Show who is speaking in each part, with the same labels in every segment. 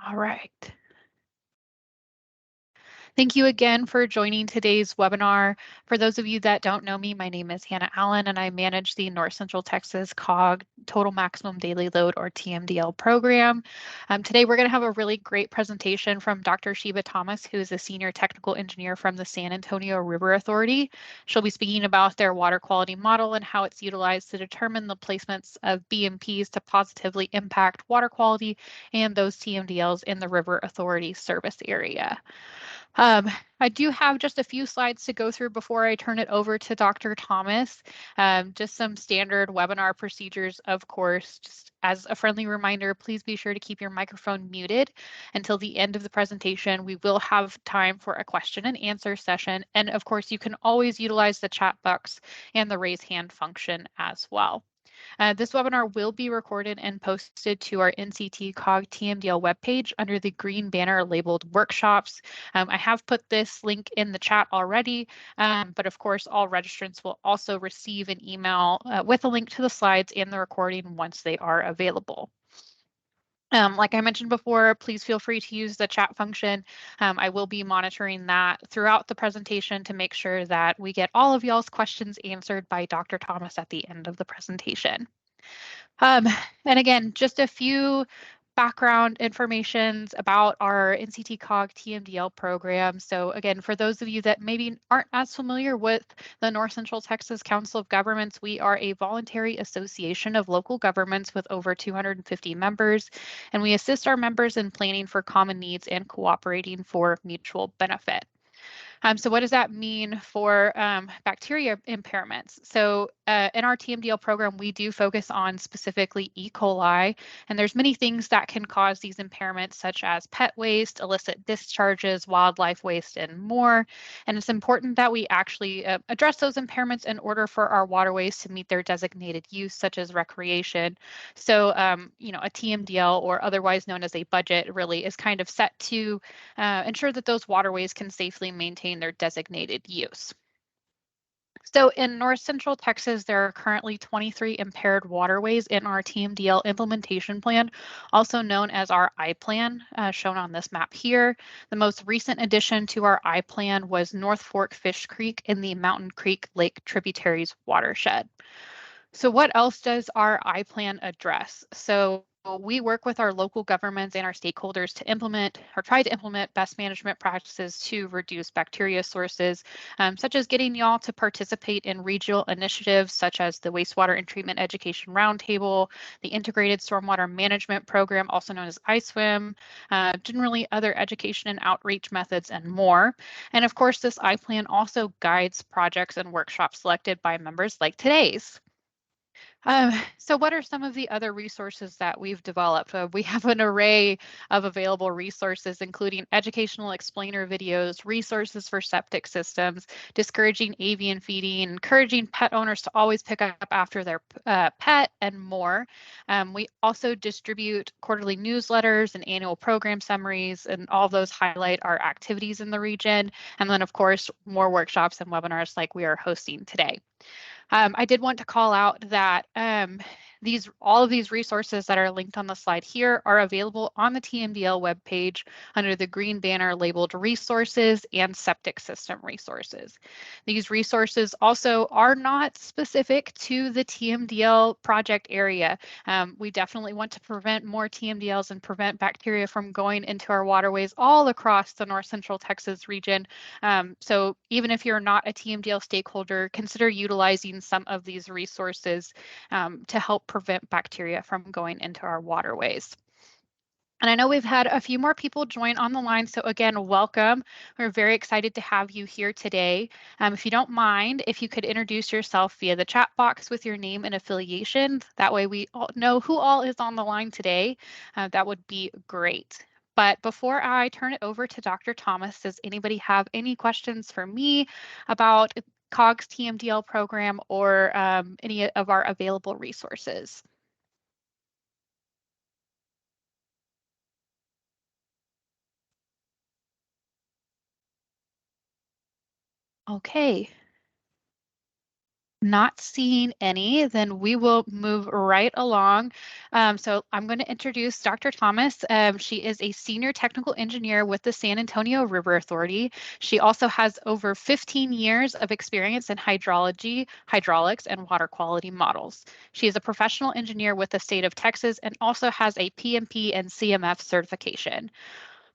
Speaker 1: All right. Thank you again for joining today's webinar. For those of you that don't know me, my name is Hannah Allen, and I manage the North Central Texas COG Total Maximum Daily Load, or TMDL program. Today, we're going to have a really great presentation from Dr. Sheeba Thomas, who is a senior technical engineer from the San Antonio River Authority. She'll be speaking about their water quality model and how it's utilized to determine the placements of BMPs to positively impact water quality and those TMDLs in the River Authority service area. I do have just a few slides to go through before I turn it over to Dr. Thomas. Just some standard webinar procedures, of course. Just as a friendly reminder, please be sure to keep your microphone muted until the end of the presentation. We will have time for a question and answer session. And of course, you can always utilize the chat box and the raise hand function as well. This webinar will be recorded and posted to our NCTCOG TMDL webpage under the green banner labeled workshops. I have put this link in the chat already, but of course, all registrants will also receive an email with a link to the slides and the recording once they are available. Like I mentioned before, please feel free to use the chat function. I will be monitoring that throughout the presentation to make sure that we get all of y'all's questions answered by Dr. Thomas at the end of the presentation. And again, just a few background information about our NCTCOG TMDL program. So again, for those of you that maybe aren't as familiar with the North Central Texas Council of Governments, we are a voluntary association of local governments with over 250 members, and we assist our members in planning for common needs and cooperating for mutual benefit. So what does that mean for bacteria impairments? So in our TMDL program, we do focus on specifically E. coli, and there's many things that can cause these impairments, such as pet waste, illicit discharges, wildlife waste, and more. And it's important that we actually address those impairments in order for our waterways to meet their designated use, such as recreation. So, you know, a TMDL, or otherwise known as a budget, really is kind of set to ensure that those waterways can safely maintain their designated use. So in North Central Texas, there are currently 23 impaired waterways in our TMDL implementation plan, also known as our I-Plan, shown on this map here. The most recent addition to our I-Plan was North Fork Fish Creek in the Mountain Creek Lake Tributaries watershed. So what else does our I-Plan address? So we work with our local governments and our stakeholders to implement or try to implement best management practices to reduce bacteria sources, such as getting y'all to participate in regional initiatives such as the Wastewater and Treatment Education Roundtable, the Integrated Stormwater Management Program, also known as ISWIM, generally other education and outreach methods, and more. And of course, this I-Plan also guides projects and workshops selected by members like today's. So what are some of the other resources that we've developed? We have an array of available resources, including educational explainer videos, resources for septic systems, discouraging avian feeding, encouraging pet owners to always pick up after their pet, and more. We also distribute quarterly newsletters and annual program summaries, and all of those highlight our activities in the region. And then, of course, more workshops and webinars like we are hosting today. I did want to call out that all of these resources that are linked on the slide here are available on the TMDL webpage under the green banner labeled resources and septic system resources. These resources also are not specific to the TMDL project area. We definitely want to prevent more TMDLs and prevent bacteria from going into our waterways all across the North Central Texas region. So even if you're not a TMDL stakeholder, consider utilizing some of these resources to help prevent bacteria from going into our waterways. And I know we've had a few more people join on the line, so again, welcome. We're very excited to have you here today. If you don't mind, if you could introduce yourself via the chat box with your name and affiliation, that way we all know who all is on the line today. That would be great. But before I turn it over to Dr. Thomas, does anybody have any questions for me about COG's TMDL program or any of our available resources? Okay. not seeing any, then we will move right along. So I'm going to introduce Dr. Thomas. She is a senior technical engineer with the San Antonio River Authority. She also has over 15 years of experience in hydrology, hydraulics, and water quality models. She is a professional engineer with the state of Texas and also has a PMP and CMF certification.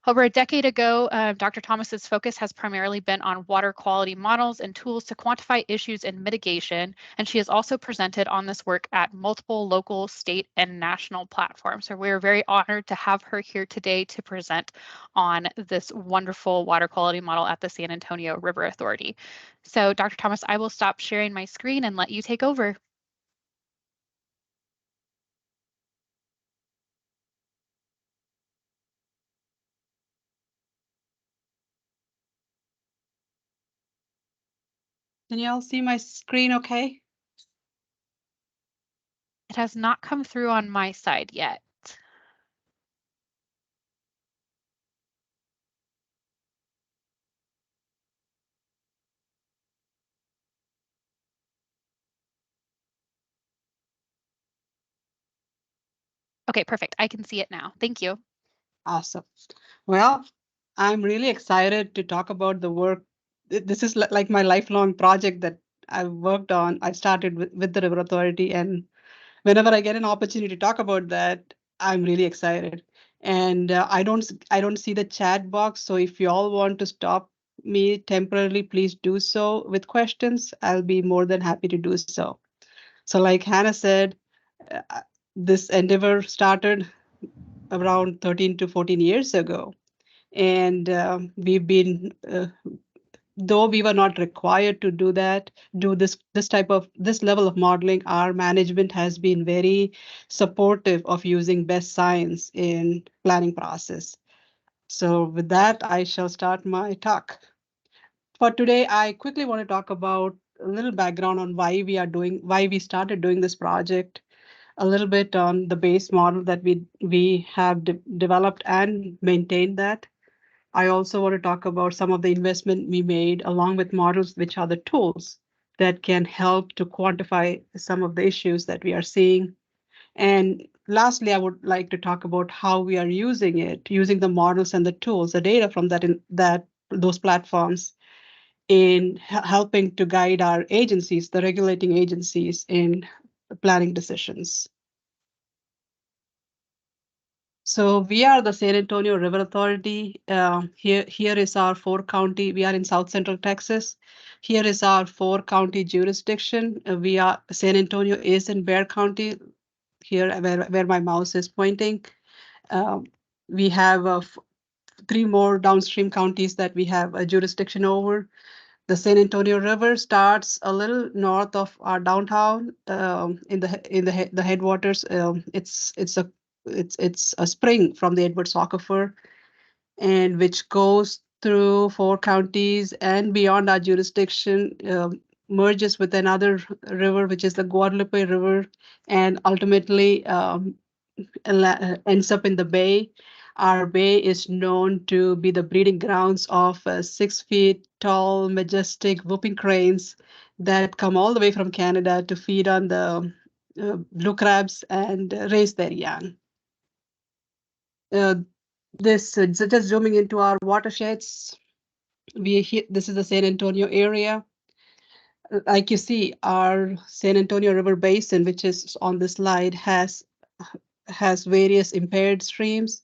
Speaker 1: Over a decade ago, Dr. Thomas's focus has primarily been on water quality models and tools to quantify issues and mitigation, and she has also presented on this work at multiple local, state, and national platforms. So we're very honored to have her here today to present on this wonderful water quality model at the San Antonio River Authority. So Dr. Thomas, I will stop sharing my screen and let you take over.
Speaker 2: Can you all see my screen okay?
Speaker 1: It has not come through on my side yet. Okay, perfect. I can see it now. Thank you.
Speaker 2: Awesome. Well, I'm really excited to talk about the work. This is like my lifelong project that I've worked on. I started with the River Authority, and whenever I get an opportunity to talk about that, I'm really excited. And I don't see the chat box, so if you all want to stop me temporarily, please do so with questions. I'll be more than happy to do so. So, like Hannah said, uh, this endeavor started around 13 to 14 years ago. And we've been, though we were not required to do that, do this level of modeling, our management has been very supportive of using best science in planning process. So with that, I shall start my talk. For today, I quickly want to talk about a little background on why we started doing this project, a little bit on the base model that we have developed and maintained that. I also want to talk about some of the investment we made along with models, which are the tools that can help to quantify some of the issues that we are seeing. And lastly, I would like to talk about how we are using it, using the models and the tools, the data from those platforms in helping to guide our agencies, the regulating agencies in planning decisions. So we are the San Antonio River Authority. Here is our four-county. We are in South Central Texas. Here is our four-county jurisdiction. We are San Antonio is in Bexar County. Here, where my mouse is pointing. Um, we have three more downstream counties that we have a jurisdiction over. The San Antonio River starts a little north of our downtown, the headwaters. It's a spring from the Edwards Aquifer, and which goes through four counties and beyond our jurisdiction, merges with another river, which is the Guadalupe River, and ultimately ends up in the bay. Our bay is known to be the breeding grounds of 6 feet tall, majestic whooping cranes that come all the way from Canada to feed on the blue crabs and raise their young. Uh, just zooming into our watersheds, this is the San Antonio area. Like you see, our San Antonio River Basin, which is on the slide, has various impaired streams.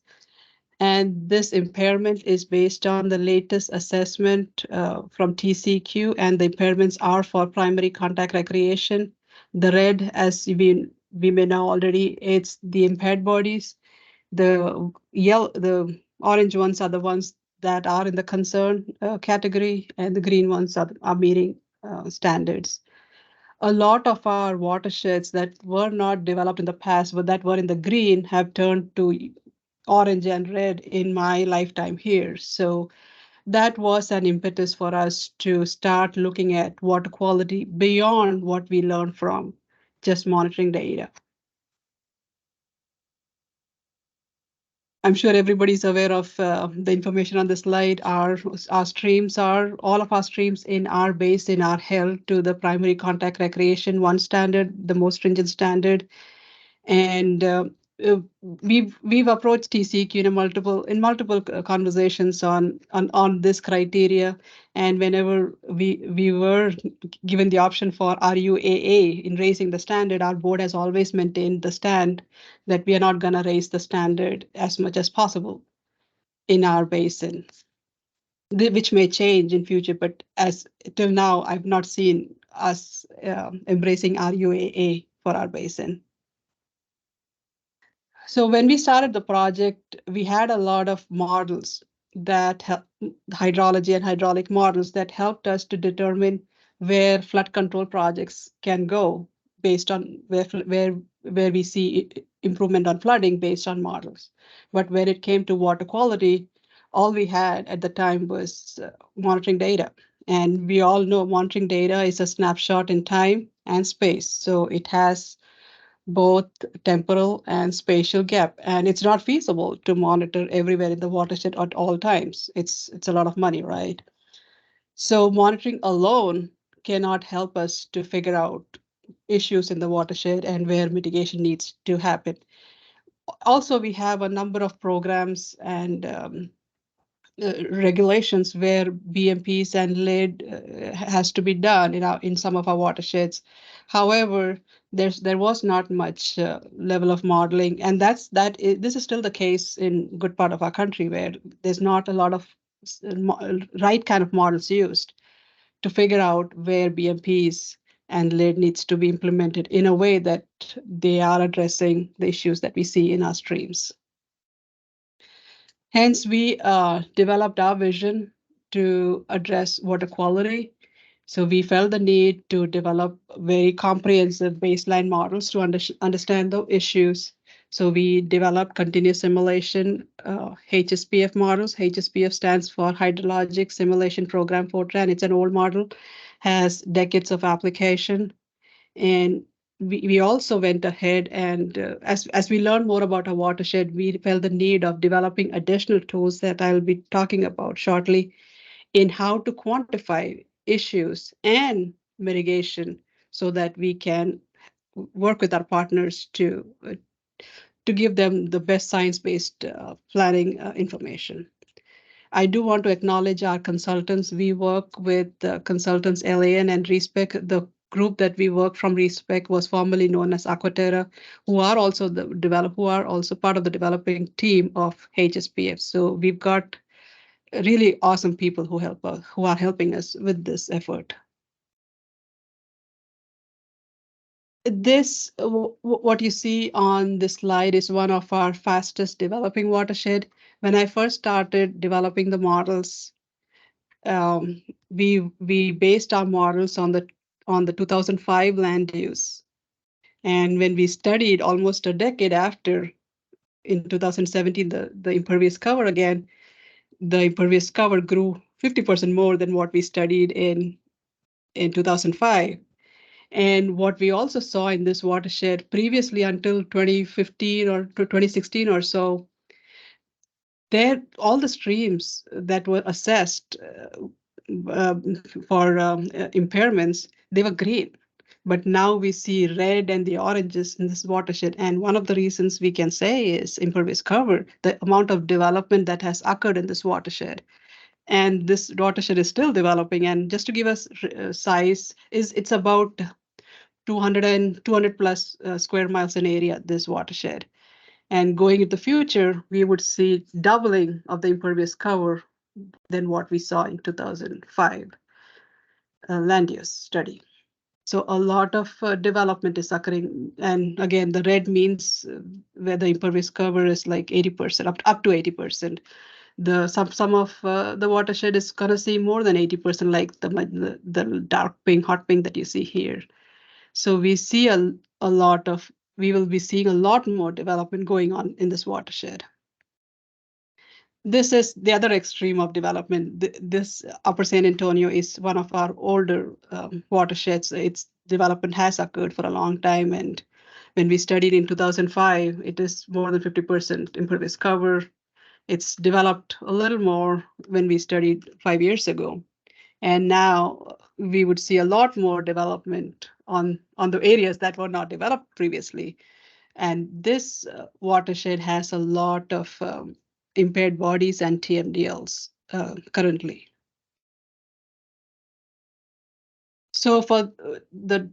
Speaker 2: And this impairment is based on the latest assessment from TCQ, and the impairments are for primary contact recreation. The red, as we may know already, it's the impaired bodies. The orange ones are the ones that are in the concern category, and the green ones are meeting standards. A lot of our watersheds that were not developed in the past, but that were in the green, have turned to orange and red in my lifetime here. So that was an impetus for us to start looking at water quality beyond what we learned from just monitoring data. I'm sure everybody's aware of the information on the slide. Our streams are, all of our streams in our basin are held to the primary contact recreation one standard, the most stringent standard. And we've approached TCEQ in multiple conversations on this criteria. And whenever we were given the option for RUAA in raising the standard, our board has always maintained the stand that we are not going to raise the standard as much as possible in our basin, which may change in future. But as till now, I've not seen us embracing RUAA for our basin. So when we started the project, we had a lot of models that hydrology and hydraulic models that helped us to determine where flood control projects can go based on where we see improvement on flooding based on models. But when it came to water quality, all we had at the time was monitoring data. And we all know monitoring data is a snapshot in time and space. So it has both temporal and spatial gap, and it's not feasible to monitor everywhere in the watershed at all times. It's a lot of money, right? So monitoring alone cannot help us to figure out issues in the watershed and where mitigation needs to happen. Also, we have a number of programs and regulations where BMPs and lead has to be done in some of our watersheds. However, there was not much level of modeling, and this is still the case in good part of our country where there's not a lot of right kind of models used to figure out where BMPs and lead needs to be implemented in a way that they are addressing the issues that we see in our streams. Hence, we developed our vision to address water quality. So we felt the need to develop very comprehensive baseline models to understand the issues. So we developed continuous simulation HSPF models. HSPF stands for Hydrologic Simulation Program Fortran. It's an old model, has decades of application. And we also went ahead and as we learned more about our watershed, we felt the need of developing additional tools that I'll be talking about shortly in how to quantify issues and mitigation so that we can work with our partners to give them the best science-based planning information. I do want to acknowledge our consultants. We work with consultants LAN and RESPEC. The group that we work from RESPEC was formerly known as Aquaterra, who are also part of the developing team of HSPF. So we've got really awesome people who are helping us with this effort. What you see on this slide is one of our fastest developing watershed. When I first started developing the models, we based our models on the 2005 land use. And when we studied almost a decade after, in 2017, the impervious cover again, the impervious cover grew 50% more than what we studied in 2005. And what we also saw in this watershed previously until 2015 or 2016 or so, all the streams that were assessed for impairments, they were green. But now we see red and the oranges in this watershed. And one of the reasons we can say is impervious cover, the amount of development that has occurred in this watershed. And this watershed is still developing. And just to give us size, it's about 200 plus square miles in area, this watershed. And going into the future, we would see doubling of the impervious cover than what we saw in 2005 land use study. So a lot of development is occurring. And again, the red means where the impervious cover is like 80%, up to 80%. Some of the watershed is going to see more than 80%, like the dark pink, hot pink that you see here. So we see we will be seeing a lot more development going on in this watershed. This is the other extreme of development. This Upper San Antonio is one of our older watersheds. Its development has occurred for a long time, and When we studied in 2005, it is more than 50% impervious cover. It's developed a little more when we studied 5 years ago. And now we would see a lot more development on the areas that were not developed previously. And this watershed has a lot of impaired bodies and TMDLs currently. So for the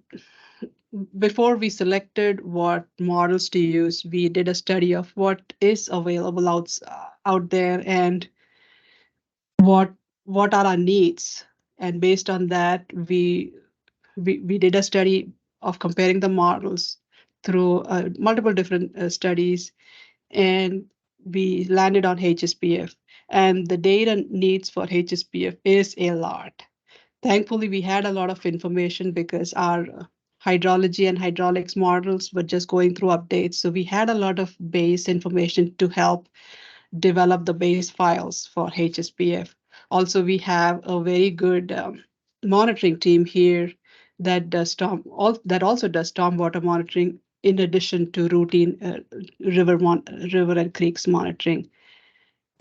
Speaker 2: before we selected what models to use, we did a study of what is available out there and what what are our needs. And based on that, we did a study of comparing the models through multiple different studies, and we landed on HSPF. And the data needs for HSPF is a lot. Thankfully, we had a lot of information because our hydrology and hydraulics models were just going through updates. So we had a lot of base information to help develop the base files for HSPF. Also, we have a very good monitoring team here that does that also does stormwater monitoring in addition to routine river and creeks monitoring.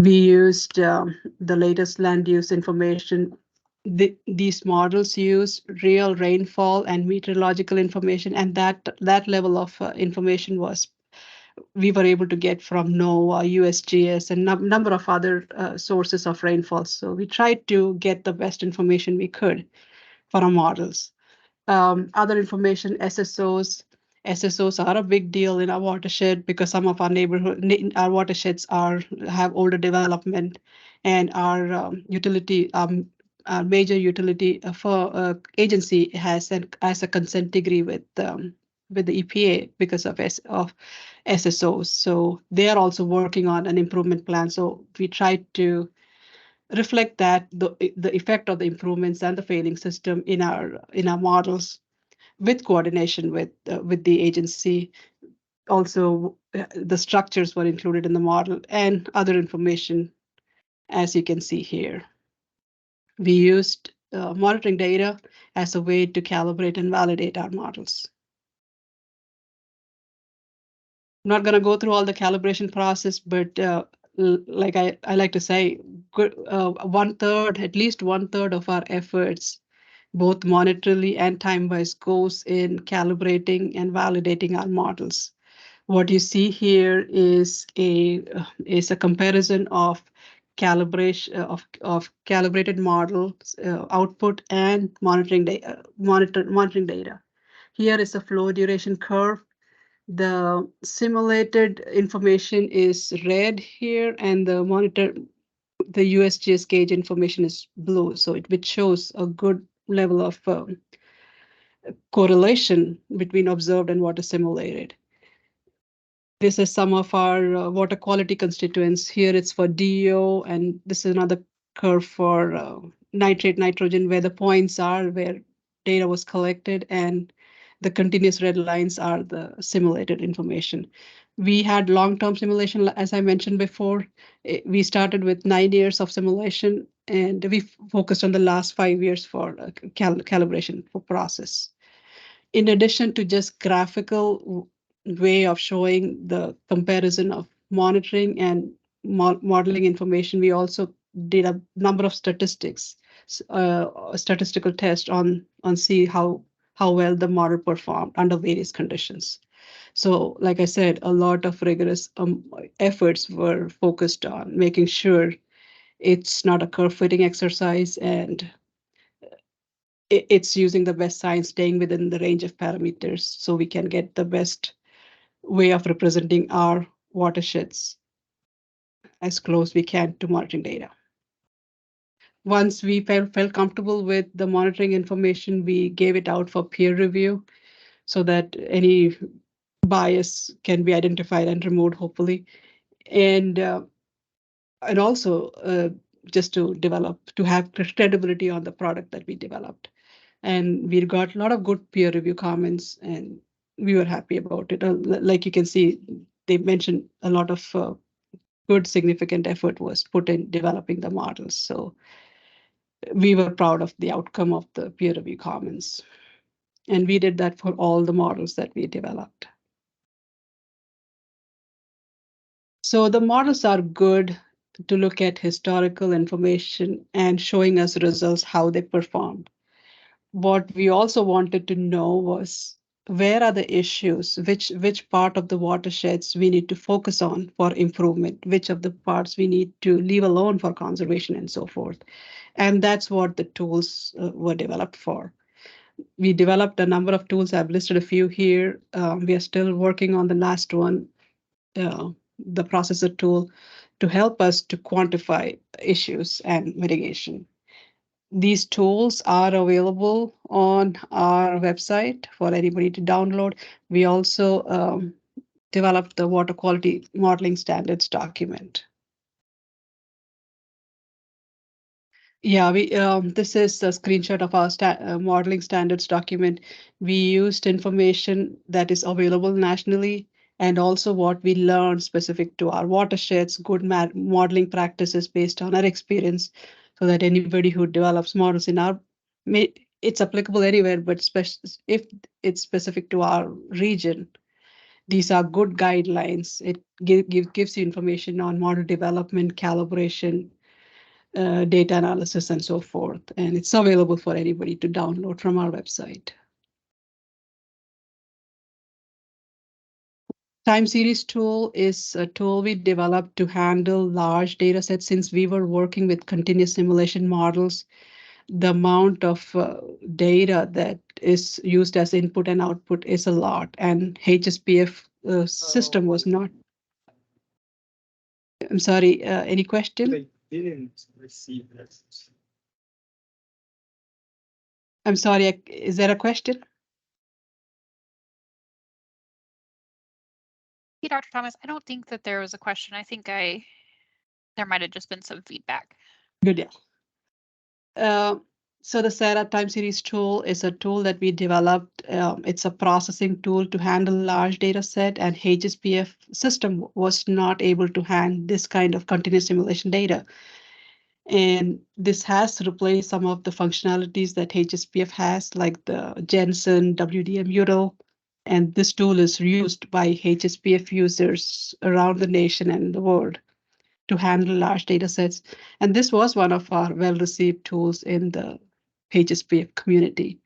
Speaker 2: We used the latest land use information. These models use real rainfall and meteorological information, and that level of information was we were able to get from NOAA, USGS, and number of other sources of rainfall. So we tried to get the best information we could for our models. Other information, SSOs. SSOs are a big deal in our watershed because some of our watersheds have older development, and our major utility for agency has a consent degree with the EPA because of SSOs. So they are also working on an improvement plan. So we tried to reflect that the effect of the improvements and the failing system in our models with coordination with the agency. Also, the structures were included in the model and other information, as you can see here. We used monitoring data as a way to calibrate and validate our models. I'm not going to go through all the calibration process, but like I like to say, at least one third of our efforts, both monetarily and time-wise, goes in calibrating and validating our models. What you see here is a comparison of calibration of calibrated models output and monitoring data. Here is a flow duration curve. The simulated information is red here, and the USGS gauge information is blue. So which shows a good level of correlation between observed and what is simulated. This is some of our water quality constituents. Here it's for DO, and this is another curve for nitrate, nitrogen, where the points are where data was collected, and the continuous red lines are the simulated information. We had long-term simulation, as I mentioned before. We started with 9 years of simulation, and we focused on the last 5 years for calibration for process. In addition to just graphical way of showing the comparison of monitoring and modeling information, we also did a number of statistical tests on see how well the model performed under various conditions. So, like I said, a lot of rigorous efforts were focused on making sure it's not a curve fitting exercise, and it's using the best science, staying within the range of parameters so we can get the best way of representing our watersheds as close we can to monitoring data. Once we felt comfortable with the monitoring information, we gave it out for peer review so that any bias can be identified and removed, hopefully. And also just to have credibility on the product that we developed. And we got a lot of good peer review comments, and we were happy about it. Like you can see, they mentioned a lot of good significant effort was put in developing the models. So we were proud of the outcome of the peer review comments. And we did that for all the models that we developed. So the models are good to look at historical information and showing us results, how they performed. What we also wanted to know was where are the issues, which part of the watersheds we need to focus on for improvement, which of the parts we need to leave alone for conservation and so forth. And that's what the tools were developed for. We developed a number of tools. I've listed a few here. We are still working on the last one, the processor tool, to help us to quantify issues and mitigation. These tools are available on our website for anybody to download. We also developed the water quality modeling standards document. Yeah, this is a screenshot of our modeling standards document. We used information that is available nationally and also what we learned specific to our watersheds, good modeling practices based on our experience, so that anybody who develops models in our, it's applicable anywhere, but if it's specific to our region, these are good guidelines. It gives you information on model development, calibration, data analysis, and so forth. And it's available for anybody to download from our website. Time series tool is a tool we developed to handle large data sets. Since we were working with continuous simulation models, the amount of data that is used as input and output is a lot, and HSPF system was not. I'm sorry, any question? They didn't receive that. I'm sorry, is there a question?
Speaker 1: Hey, Dr. Thomas, I don't think that there was a question. I think there might have just been some feedback.
Speaker 2: Good, yeah. So the SARA time series tool is a tool that we developed. It's a processing tool to handle large data set, and HSPF system was not able to handle this kind of continuous simulation data. And this has replaced some of the functionalities that HSPF has, like the Jensen WDM URL. And this tool is used by HSPF users around the nation and the world to handle large data sets. And this was one of our well-received tools in the HSPF community.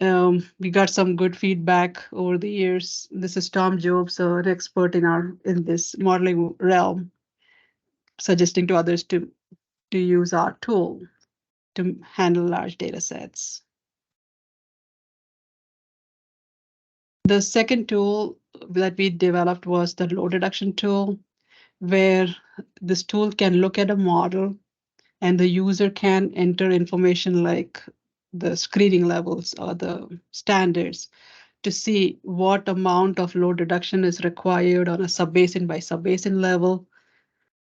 Speaker 2: We got some good feedback over the years. This is Tom Jobs, an expert in this modeling realm, suggesting to others to use our tool to handle large data sets. The second tool that we developed was the load reduction tool, where this tool can look at a model and the user can enter information like the screening levels or the standards to see what amount of load reduction is required on a subbasin by subbasin level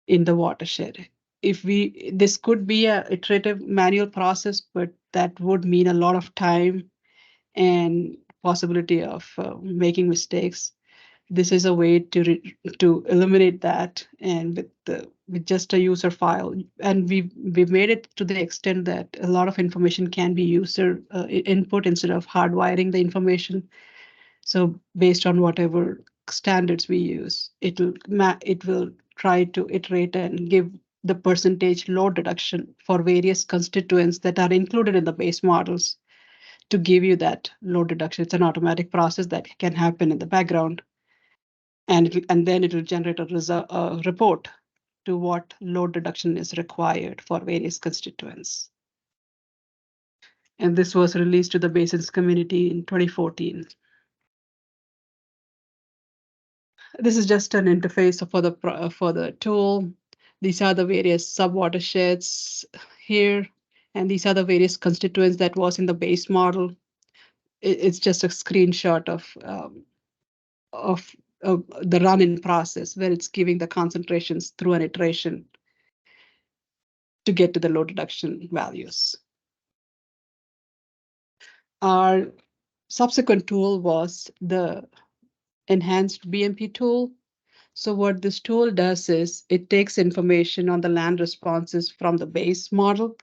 Speaker 2: in the watershed. This could be a iterative manual process, but that would mean a lot of time and possibility of making mistakes. This is a way to eliminate that, and with just a user file. And we've made it to the extent that a lot of information can be user input instead of hardwiring the information. So based on whatever standards we use, it will try to iterate and give the percentage load reduction for various constituents that are included in the base models to give you that load reduction. It's an automatic process that can happen in the background, and then it will generate a report to what load reduction is required for various constituents. And this was released to the basins community in 2014. This is just an interface for the tool. These are the various subwatersheds here, and these are the various constituents that was in the base model. It's just a screenshot of the run-in process where it's giving the concentrations through an iteration to get to the load reduction values. Our subsequent tool was the enhanced BMP tool. So what this tool does is it takes information on the land responses from the base model.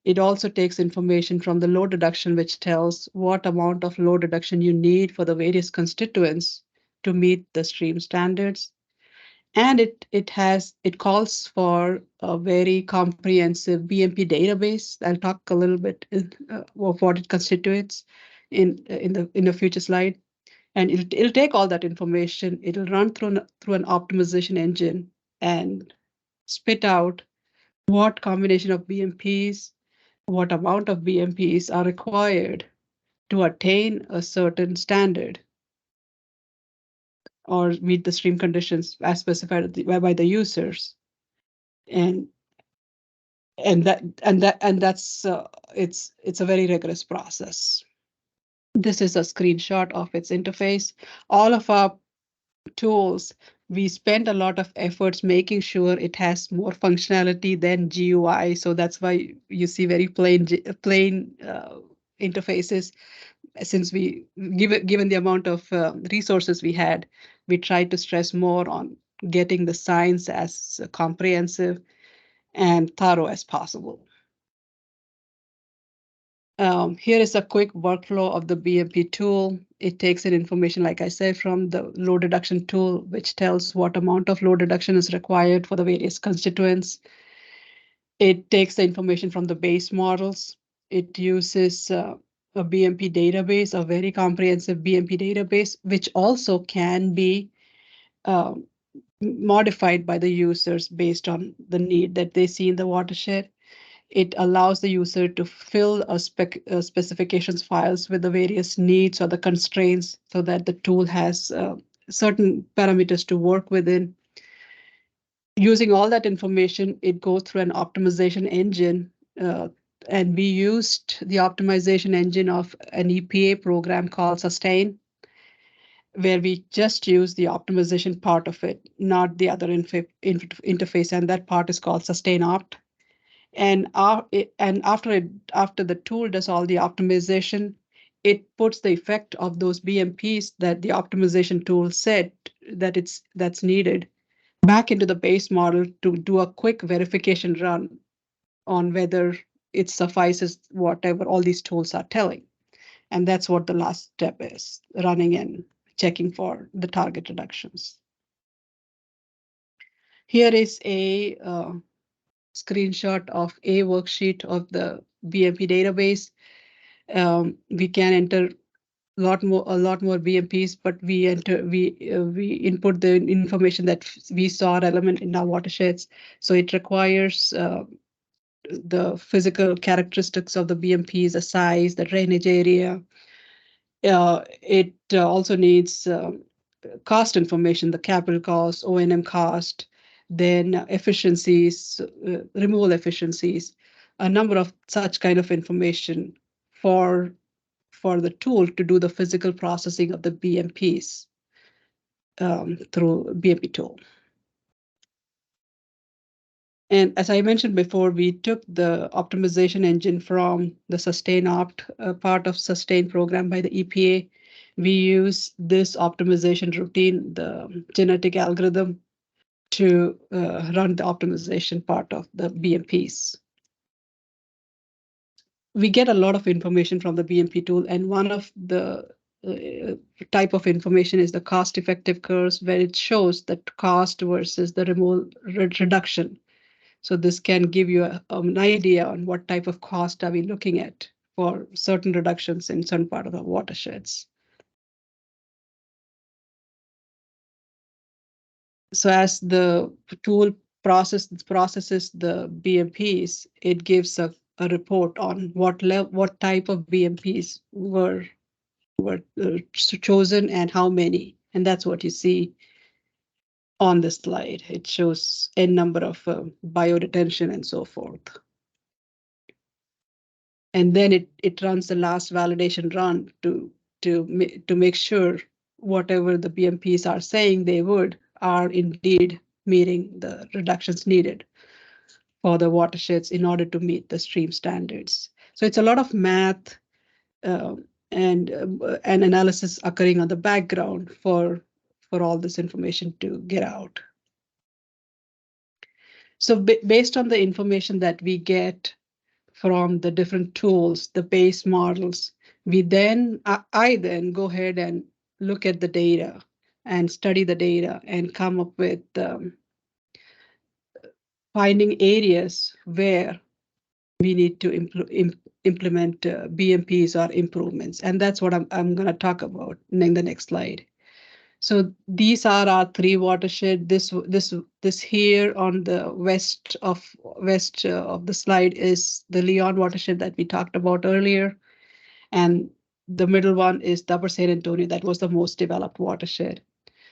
Speaker 2: It also takes information from the load reduction, which tells what amount of load reduction you need for the various constituents to meet the stream standards. And it calls for a very comprehensive BMP database. I'll talk a little bit of what it constitutes in the future slide. And it'll take all that information, it'll run through an optimization engine and spit out what combination of BMPs, what amount of BMPs are required to attain a certain standard or meet the stream conditions as specified by the users. And that's it's a very rigorous process. This is a screenshot of its interface. All of our tools, we spend a lot of efforts making sure it has more functionality than GUI. So that's why you see very plain interfaces. Since given the amount of resources we had, we tried to stress more on getting the science as comprehensive and thorough as possible. Here is a quick workflow of the BMP tool. It takes in information, like I said, from the load reduction tool, which tells what amount of load reduction is required for the various constituents. It takes the information from the base models. It uses a BMP database, a very comprehensive BMP database, which also can be modified by the users based on the need that they see in the watershed. It allows the user to fill specifications files with the various needs or the constraints so that the tool has certain parameters to work within. Using all that information, it goes through an optimization engine, and we used the optimization engine of an EPA program called Sustain, where we just use the optimization part of it, not the other interface, and that part is called Sustain Opt. And after the tool does all the optimization, it puts the effect of those BMPs that the optimization tool said that's needed back into the base model to do a quick verification run on whether it suffices whatever all these tools are telling. And that's what the last step is, running and checking for the target reductions. Here is a screenshot of a worksheet of the BMP database. We can enter a lot more BMPs, but we input the information that we saw relevant in our watersheds. So it requires the physical characteristics of the BMPs, the size, the drainage area. It also needs cost information, the capital cost, O&M cost, then efficiencies, removal efficiencies, a number of such kind of information for the tool to do the physical processing of the BMPs through BMP tool. And as I mentioned before, we took the optimization engine from the Sustain Opt part of Sustain program by the EPA. We use this optimization routine, the genetic algorithm, to run the optimization part of the BMPs. We get a lot of information from the BMP tool, and one of the type of information is the cost-effective curves, where it shows the cost versus the removal reduction. So this can give you an idea on what type of cost are we looking at for certain reductions in certain part of the watersheds. So as the tool processes the BMPs, it gives a report on what type of BMPs were chosen and how many, and that's what you see on this slide. It shows n number of biodetention and so forth. And then it runs the last validation run to make sure whatever the BMPs are saying they would are indeed meeting the reductions needed for the watersheds in order to meet the stream standards. So it's a lot of math and analysis occurring on the background for all this information to get out. So based on the information that we get from the different tools, the base models, I then go ahead and look at the data and study the data and come up with finding areas where we need to implement BMPs or improvements. And that's what I'm going to talk about in the next slide. So these are our three watershed. This here on the west of the slide is the Leon watershed that we talked about earlier, and the middle one is the Upper San Antonio. That was the most developed watershed.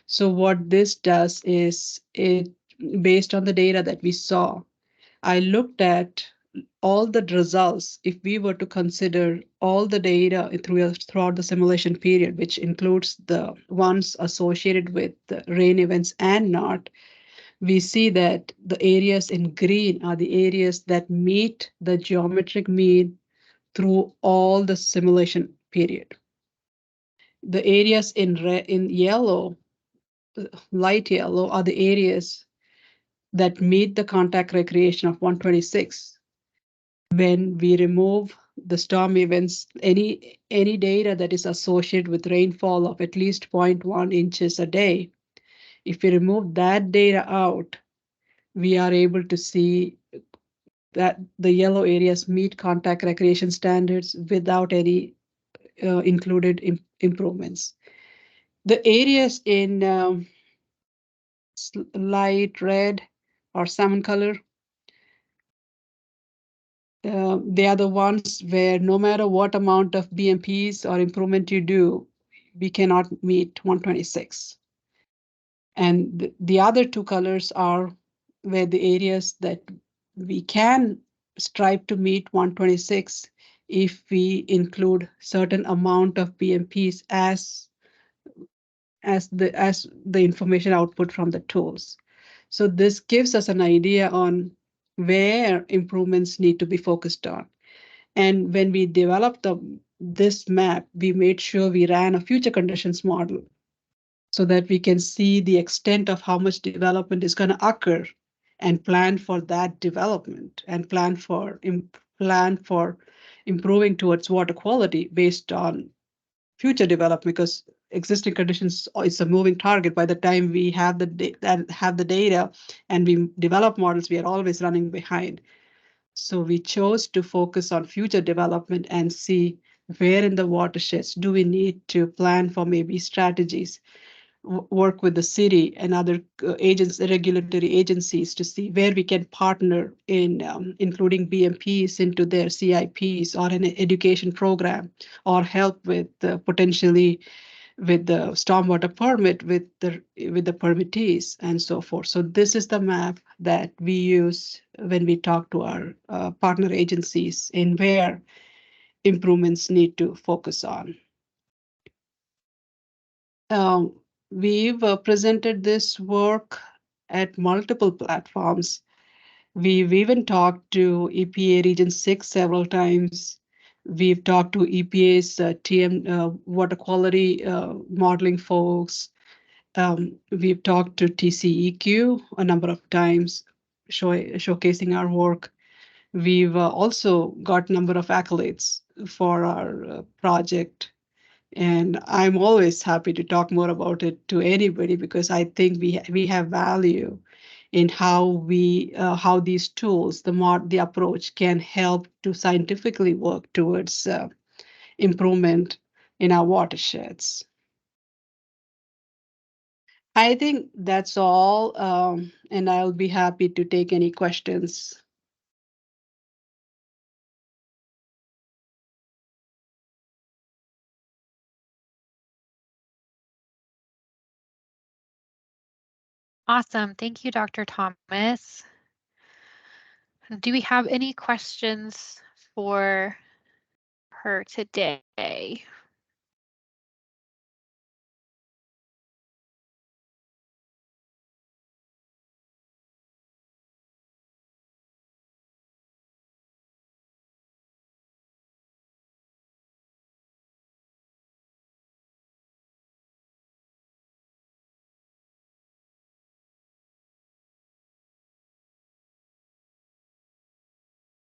Speaker 2: So what this does is it, based on the data that we saw, I looked at all the results if we were to consider all the data throughout the simulation period, which includes the ones associated with the rain events and not. We see that the areas in green are the areas that meet the geometric mean through all the simulation period. The areas in yellow, light yellow, are the areas that meet the contact recreation of 126. When we remove the storm events, any data that is associated with rainfall of at least 0.1 inches a day, if we remove that data out, we are able to see that the yellow areas meet contact recreation standards without any included improvements. The areas in light red or salmon color, they are the ones where no matter what amount of BMPs or improvement you do, we cannot meet 126. And the other two colors are where the areas that we can strive to meet 126 if we include certain amount of BMPs as the information output from the tools. So this gives us an idea on where improvements need to be focused on. And when we developed this map, we made sure we ran a future conditions model so that we can see the extent of how much development is going to occur and plan for that development and plan for improving towards water quality based on future development, because existing conditions is a moving target. By the time we have the data and we develop models, we are always running behind. So we chose to focus on future development and see where in the watersheds do we need to plan for maybe strategies, work with the city and other regulatory agencies to see where we can partner in including BMPs into their CIPs or an education program, or help with potentially with the stormwater permit with the permittees and so forth. So this is the map that we use when we talk to our partner agencies in where improvements need to focus on. We've presented this work at multiple platforms. We've even talked to EPA Region 6 several times. We've talked to EPA's water quality modeling folks. We've talked to TCEQ a number of times, showcasing our work. We've also got a number of accolades for our project. And I'm always happy to talk more about it to anybody, because I think we have value in how these tools, the approach can help to scientifically work towards improvement in our watersheds. I think that's all, and I'll be happy to take any questions.
Speaker 1: Awesome. Thank you, Dr. Thomas. Do we have any questions for her today?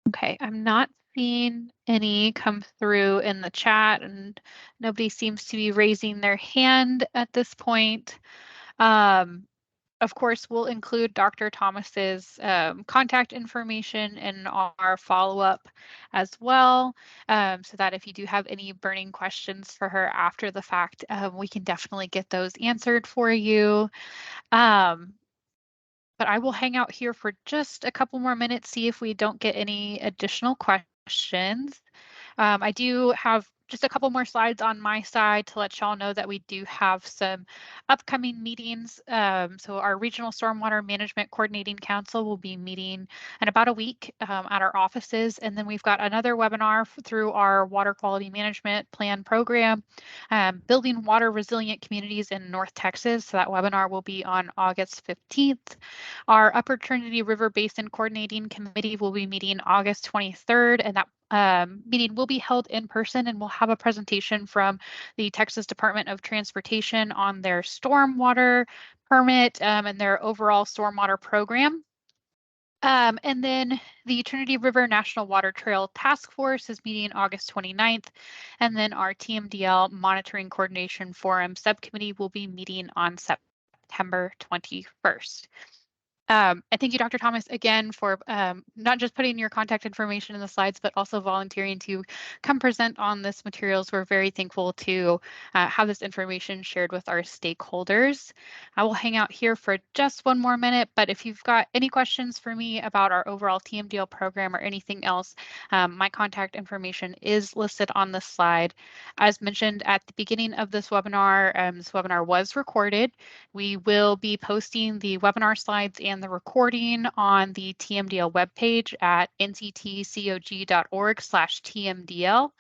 Speaker 1: Okay, I'm not seeing any come through in the chat, and nobody seems to be raising their hand at this point. Of course, we'll include Dr. Thomas's contact information in our follow-up as well, so that if you do have any burning questions for her after the fact, we can definitely get those answered for you. But I will hang out here for just a couple more minutes, see if we don't get any additional questions. I do have just a couple more slides on my side to let y'all know that we do have some upcoming meetings. So our Regional Stormwater Management Coordinating Council will be meeting in about a week at our offices. And then we've got another webinar through our Water Quality Management Plan program, Building Water Resilient Communities in North Texas. So that webinar will be on August 15th. Our Upper Trinity River Basin Coordinating Committee will be meeting August 23rd, and that meeting will be held in person, and we'll have a presentation from the Texas Department of Transportation on their stormwater permit and their overall stormwater program. And then the Trinity River National Water Trail Task Force is meeting August 29th. And then our TMDL Monitoring Coordination Forum Subcommittee will be meeting on September 21st. And thank you, Dr. Thomas, again, for not just putting your contact information in the slides, but also volunteering to come present on this materials. We're very thankful to have this information shared with our stakeholders. I will hang out here for just one more minute, but if you've got any questions for me about our overall TMDL program or anything else, my contact information is listed on the slide. As mentioned at the beginning of this webinar was recorded. We will be posting the webinar slides and the recording on the TMDL webpage at nctcog.org/TMDL.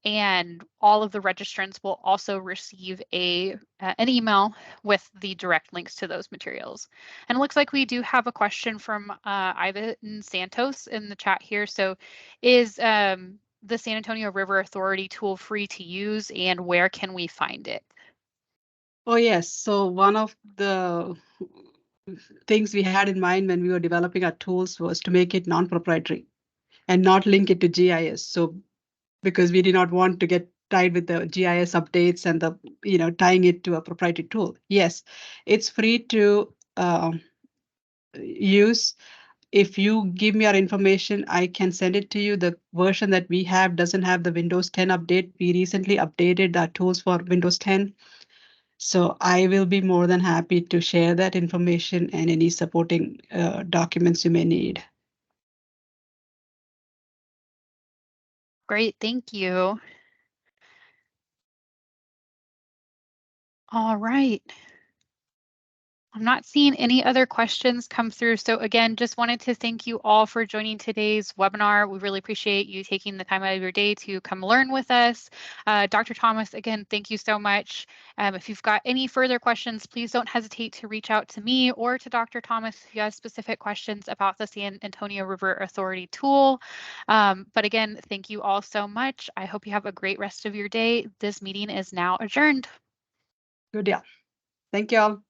Speaker 1: And all of the registrants will also receive an email with the direct links to those materials. And it looks like we do have a question from Ivan Santos in the chat here. So is the San Antonio River Authority tool free to use, and where can we find it?
Speaker 2: Oh, yes. So one of the things we had in mind when we were developing our tools was to make it non-proprietary and not link it to GIS. So because we did not want to get tied with the GIS updates and the tying it to a proprietary tool. Yes, it's free to use. If you give me your information, I can send it to you. The version that we have doesn't have the Windows 10 update. We recently updated our tools for Windows 10. So I will be more than happy to share that information and any supporting documents you may need.
Speaker 1: Great, thank you. All right. I'm not seeing any other questions come through. So again, just wanted to thank you all for joining today's webinar. We really appreciate you taking the time out of your day to come learn with us. Dr. Thomas, again, thank you so much. If you've got any further questions, please don't hesitate to reach out to me or to Dr. Thomas if you have specific questions about the San Antonio River Authority tool. But again, thank you all so much. I hope you have a great rest of your day. This meeting is now adjourned.
Speaker 2: Good deal. Thank you all.